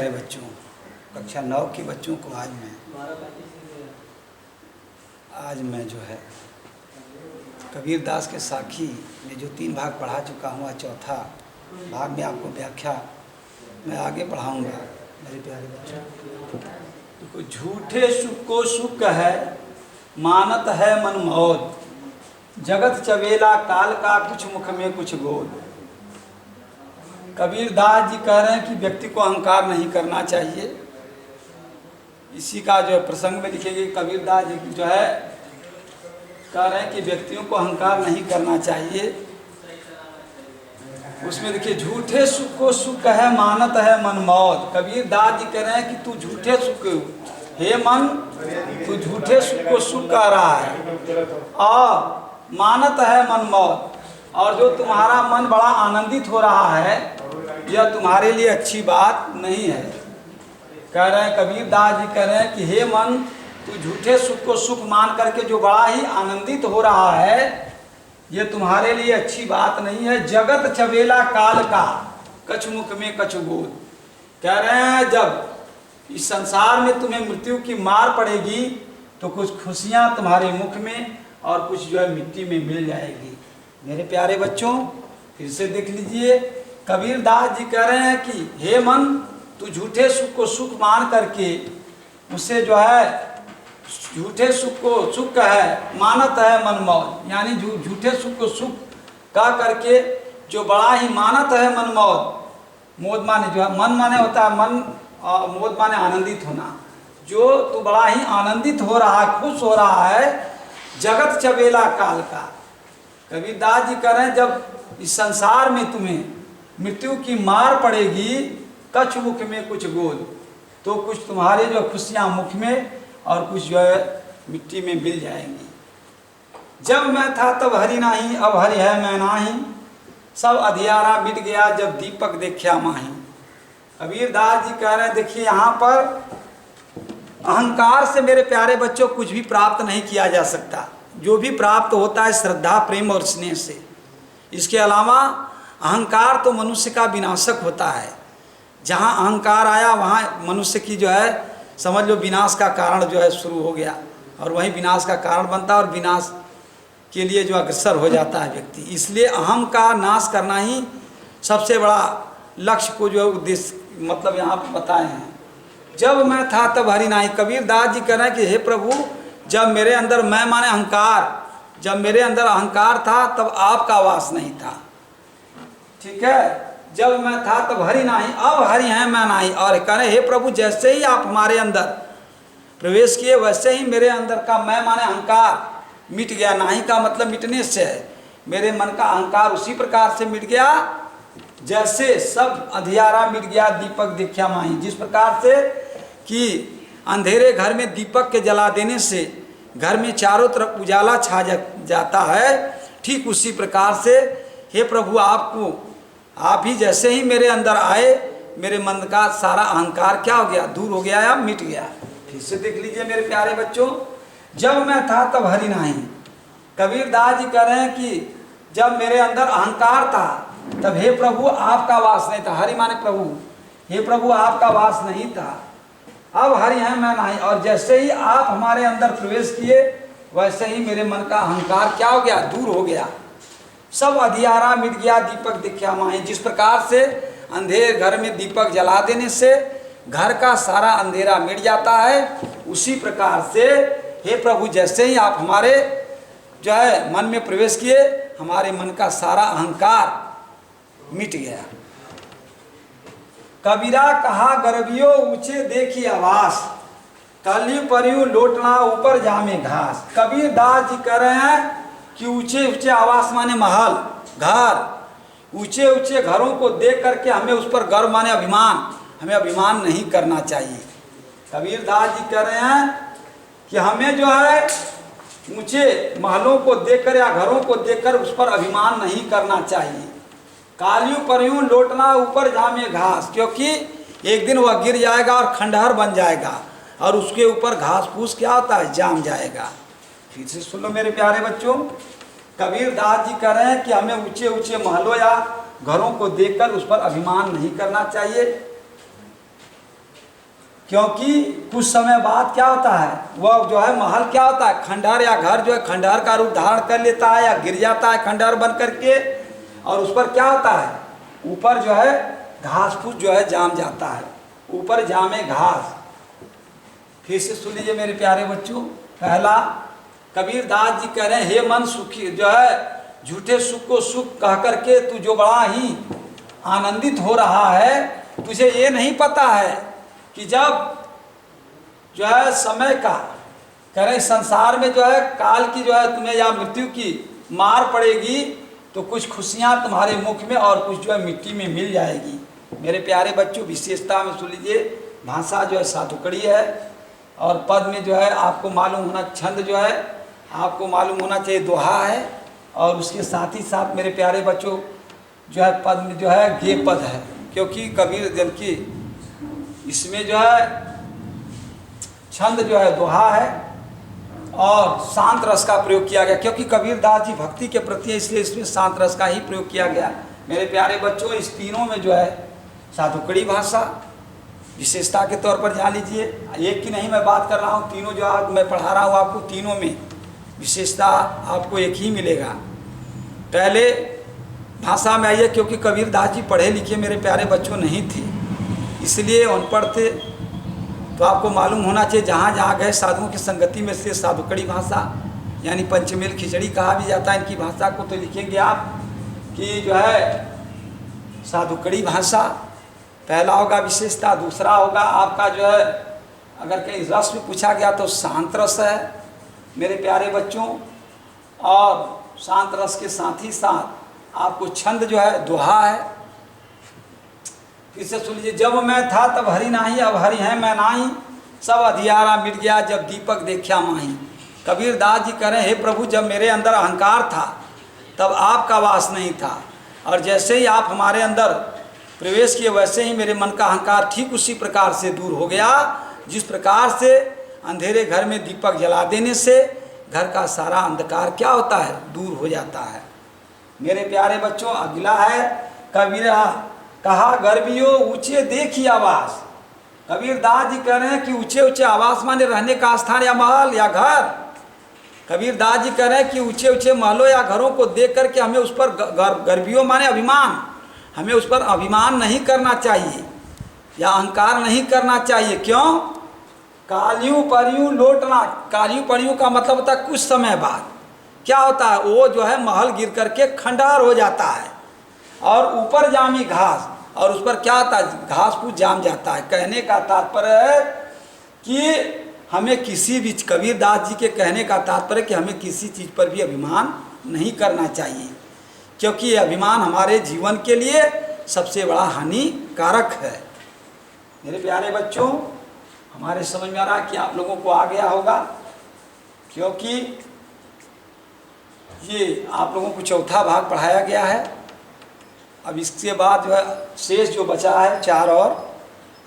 प्यारे बच्चों, कक्षा 9 के बच्चों को आज मैं जो है कबीरदास के साखी में जो 3 भाग पढ़ा चुका हूँ, चौथा भाग में आपको व्याख्या मैं आगे पढ़ाऊँगा। मेरे प्यारे बच्चों, देखो, झूठे सुख को सुख है, मानत है मन मौत, जगत चवेला काल का, कुछ मुख में कुछ गोद। कबीरदास जी कह रहे हैं कि व्यक्ति को अहंकार नहीं करना चाहिए। इसी का जो प्रसंग में लिखेंगे, कबीरदास जी जो है कह रहे हैं कि व्यक्तियों को अहंकार नहीं करना चाहिए। उसमें देखिए, झूठे सुख को सुख है, मानत है मन मौत। कबीरदास जी कह रहे हैं कि तू झूठे सुख, हे मन, तू झूठे सुख को सुख कह रहा है और मानत है मन मौत, और जो तुम्हारा मन बड़ा आनंदित हो रहा है, यह तुम्हारे लिए अच्छी बात नहीं है। कह रहे हैं, कबीरदास जी कह रहे हैं कि हे मन, तू झूठे सुख को सुख मान करके जो बड़ा ही आनंदित हो रहा है, ये तुम्हारे लिए अच्छी बात नहीं है। जगत चवेला काल का, कछ मुख में कछ गोद। कह रहे हैं, जब इस संसार में तुम्हें मृत्यु की मार पड़ेगी तो कुछ खुशियां तुम्हारे मुख में और कुछ जो है मिट्टी में मिल जाएगी। मेरे प्यारे बच्चों, फिर से देख लीजिए, कबीरदास जी कह रहे हैं कि हे मन, तू झूठे सुख को सुख मान करके उससे जो है झूठे सुख को सुख है, मानत है मन मौत, यानी झूठे सुख को सुख कह करके जो बड़ा ही मानत है मन मौत। मोद माने जो है, मन माने होता है मन, मोद माने आनंदित होना। जो तू बड़ा ही आनंदित हो रहा है, खुश हो रहा है, जगत चवेला काल का। कबीरदास जी कह रहे हैं, जब इस संसार में तुम्हें मृत्यु की मार पड़ेगी, कछ मुख में कुछ गोद, तो कुछ तुम्हारे जो खुशियां मुख में और कुछ जो है मिट्टी में मिल जाएंगी। जब मैं था तब हरि नाही, अब हरि है मैं नाही, सब अधियारा मिट गया जब दीपक देखा माही। कबीरदास जी कह रहे हैं, देखिए, यहाँ पर अहंकार से मेरे प्यारे बच्चों कुछ भी प्राप्त नहीं किया जा सकता। जो भी प्राप्त होता है श्रद्धा, प्रेम और स्नेह से। इसके अलावा अहंकार तो मनुष्य का विनाशक होता है। जहाँ अहंकार आया वहाँ मनुष्य की जो है समझ लो विनाश का कारण जो है शुरू हो गया, और वही विनाश का कारण बनता है और विनाश के लिए जो अग्रसर हो जाता है व्यक्ति। इसलिए अहम का नाश करना ही सबसे बड़ा लक्ष्य को जो है उद्देश्य मतलब यहाँ पर बताए हैं। जब मैं था तब हरि नाही। कबीरदास जी कह रहे हैं कि हे प्रभु, जब मेरे अंदर मैं माने अहंकार, जब मेरे अंदर अहंकार था तब आपका वास नहीं था। ठीक है, जब मैं था तब हरि नाही, अब हरि है मैं नाही। और कह रहे, हे प्रभु, जैसे ही आप हमारे अंदर प्रवेश किए, वैसे ही मेरे अंदर का मैं माने अहंकार मिट गया। नाही का मतलब मिटने से है। मेरे मन का अहंकार उसी प्रकार से मिट गया जैसे सब अंधियारा मिट गया, दीपक दिख्या माही। जिस प्रकार से कि अंधेरे घर में दीपक के जला देने से घर में चारों तरफ उजाला छा जाता है, ठीक उसी प्रकार से हे प्रभु, आप ही जैसे ही मेरे अंदर आए, मेरे मन का सारा अहंकार क्या हो गया, दूर हो गया या मिट गया। फिर से देख लीजिए मेरे प्यारे बच्चों, जब मैं था तब हरि नाही। कबीरदास जी कह रहे हैं कि जब मेरे अंदर अहंकार था तब हे प्रभु आपका वास नहीं था। हरि माने प्रभु, हे प्रभु आपका वास नहीं था। अब हरि है मैं नाही, और जैसे ही आप हमारे अंदर प्रवेश किए, वैसे ही मेरे मन का अहंकार क्या हो गया, दूर हो गया। सब अधियारा मिट गया, दीपक दिख्या माही। जिस प्रकार से अंधेरे घर में दीपक जला देने से घर का सारा अंधेरा मिट जाता है, उसी प्रकार से हे प्रभु, जैसे ही आप हमारे जो है मन में प्रवेश किए, हमारे मन का सारा अहंकार मिट गया। कबीरा कहा गर्भियो ऊंचे देखी आवास, कलियु परियु लोटना ऊपर जामे घास। कबीरदास जी कह रहे हैं कि ऊंचे ऊंचे आवास माने महल, घर, ऊंचे ऊंचे घरों को देख करके हमें उस पर गर्व माने अभिमान, हमें अभिमान नहीं करना चाहिए। कबीरदास जी कह रहे हैं कि हमें जो है ऊंचे महलों को देखकर या घरों को देखकर उस पर अभिमान नहीं करना चाहिए। कालियों परियों लोटना ऊपर जामे घास, क्योंकि एक दिन वह गिर जाएगा और खंडहर बन जाएगा, और उसके ऊपर घास फूस क्या होता है, जाम जाएगा। फिर से सुन लो मेरे प्यारे बच्चों, कबीरदास जी कह रहे हैं कि हमें ऊंचे ऊंचे महलों या घरों को देखकर उस पर अभिमान नहीं करना चाहिए। क्योंकि कुछ समय बाद क्या होता है, वह जो है महल क्या होता है, खंडहर या घर जो है खंडहर का रूप धारण कर लेता है या गिर जाता है खंडहर बन करके, और उस पर क्या होता है, ऊपर जो है घास फूस जो है जाम जाता है, ऊपर जामे घास। फिर से सुन लीजिए मेरे प्यारे बच्चों। पहला, कबीर दास जी कह रहे हैं, हे मन सुखी जो है झूठे सुख को सुख कह करके तू जो बड़ा ही आनंदित हो रहा है, तुझे ये नहीं पता है कि जब जो है समय का कह रहे संसार में जो है काल की जो है तुम्हें या मृत्यु की मार पड़ेगी तो कुछ खुशियां तुम्हारे मुख में और कुछ जो है मिट्टी में मिल जाएगी। मेरे प्यारे बच्चों, विशेषता में सुन लीजिए, भाषा जो है साधुकड़ी है और पद में जो है आपको मालूम होना, छंद जो है आपको मालूम होना चाहिए दोहा है, और उसके साथ ही साथ मेरे प्यारे बच्चों जो है पद में जो है गे पद है, क्योंकि कबीर जन की इसमें जो है छंद जो है दोहा है और शांत रस का प्रयोग किया गया, क्योंकि कबीर दास जी भक्ति के प्रति है, इसलिए इसमें शांत रस का ही प्रयोग किया गया। मेरे प्यारे बच्चों, इस तीनों में जो है साधुकड़ी भाषा विशेषता के तौर पर जान लीजिए। एक की नहीं मैं बात कर रहा हूँ, तीनों जो आज मैं पढ़ा रहा हूँ आपको, तीनों में विशेषता आपको एक ही मिलेगा। पहले भाषा में आइए, क्योंकि कबीर दास जी पढ़े लिखे मेरे प्यारे बच्चों नहीं थे, इसलिए अनपढ़ थे, तो आपको मालूम होना चाहिए जहाँ जहाँ गए साधुओं की संगति में से साधुकड़ी भाषा यानी पंचमेल खिचड़ी कहा भी जाता है इनकी भाषा को। तो लिखेंगे आप कि जो है साधुकड़ी भाषा पहला होगा विशेषता। दूसरा होगा आपका जो है अगर कहीं रस में पूछा गया तो शांत रस है मेरे प्यारे बच्चों, और शांत रस के साथ ही साथ आपको छंद जो है दोहा है। फिर से सुन लीजिए, जब मैं था तब हरि नाही, अब हरि है मैं नाही, सब अधियारा मिट गया जब दीपक देखा माही। कबीर दास जी कह रहे हैं, हे प्रभु, जब मेरे अंदर अहंकार था तब आपका वास नहीं था, और जैसे ही आप हमारे अंदर प्रवेश किए वैसे ही मेरे मन का अहंकार ठीक उसी प्रकार से दूर हो गया, जिस प्रकार से अंधेरे घर में दीपक जला देने से घर का सारा अंधकार क्या होता है, दूर हो जाता है। मेरे प्यारे बच्चों, अगला है कबीरा कहा गर्भियों ऊंचे देखी आवास। कबीर दास जी कह रहे हैं कि ऊंचे ऊंचे आवास माने रहने का स्थान या महल या घर। कबीर दास जी कह रहे हैं कि ऊंचे ऊंचे महलों या घरों को देख करके हमें उस पर गर्भियों माने अभिमान, हमें उस पर अभिमान नहीं करना चाहिए या अहंकार नहीं करना चाहिए। क्यों? कालियों परियों लौटना, कालियों परियों का मतलब होता है कुछ समय बाद क्या होता है, वो जो है महल गिर करके खंडहर हो जाता है और ऊपर जामी घास, और उस पर क्या होता है, घास फूस जाम जाता है। कहने का तात्पर्य है कि हमें किसी भी, कबीर दास जी के कहने का तात्पर्य कि हमें किसी चीज़ पर भी अभिमान नहीं करना चाहिए, क्योंकि ये अभिमान हमारे जीवन के लिए सबसे बड़ा हानिकारक है। मेरे प्यारे बच्चों, हमारे समझ में आ रहा है कि आप लोगों को आ गया होगा, क्योंकि ये आप लोगों को चौथा भाग पढ़ाया गया है। अब इसके बाद जो है शेष जो बचा है 4 और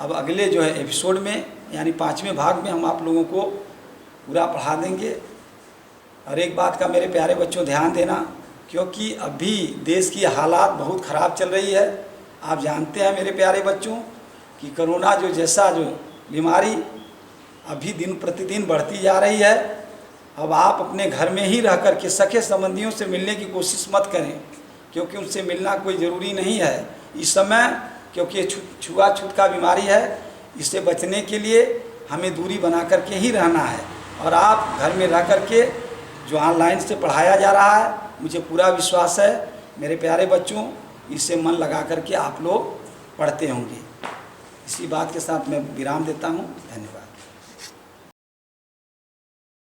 अब अगले जो है एपिसोड में यानी 5वें भाग में हम आप लोगों को पूरा पढ़ा देंगे। और एक बात का मेरे प्यारे बच्चों ध्यान देना, क्योंकि अभी देश की हालात बहुत ख़राब चल रही है। आप जानते हैं मेरे प्यारे बच्चों कि कोरोना जो जैसा जो बीमारी अभी दिन प्रतिदिन बढ़ती जा रही है। अब आप अपने घर में ही रह कर के सखे संबंधियों से मिलने की कोशिश मत करें, क्योंकि उनसे मिलना कोई ज़रूरी नहीं है इस समय, क्योंकि ये छुआछूत का बीमारी है। इससे बचने के लिए हमें दूरी बना करके ही रहना है। और आप घर में रह करके जो ऑनलाइन से पढ़ाया जा रहा है, मुझे पूरा विश्वास है मेरे प्यारे बच्चों, इससे मन लगा करके आप लोग पढ़ते होंगे। इसी बात के साथ मैं विराम देता हूँ। धन्यवाद।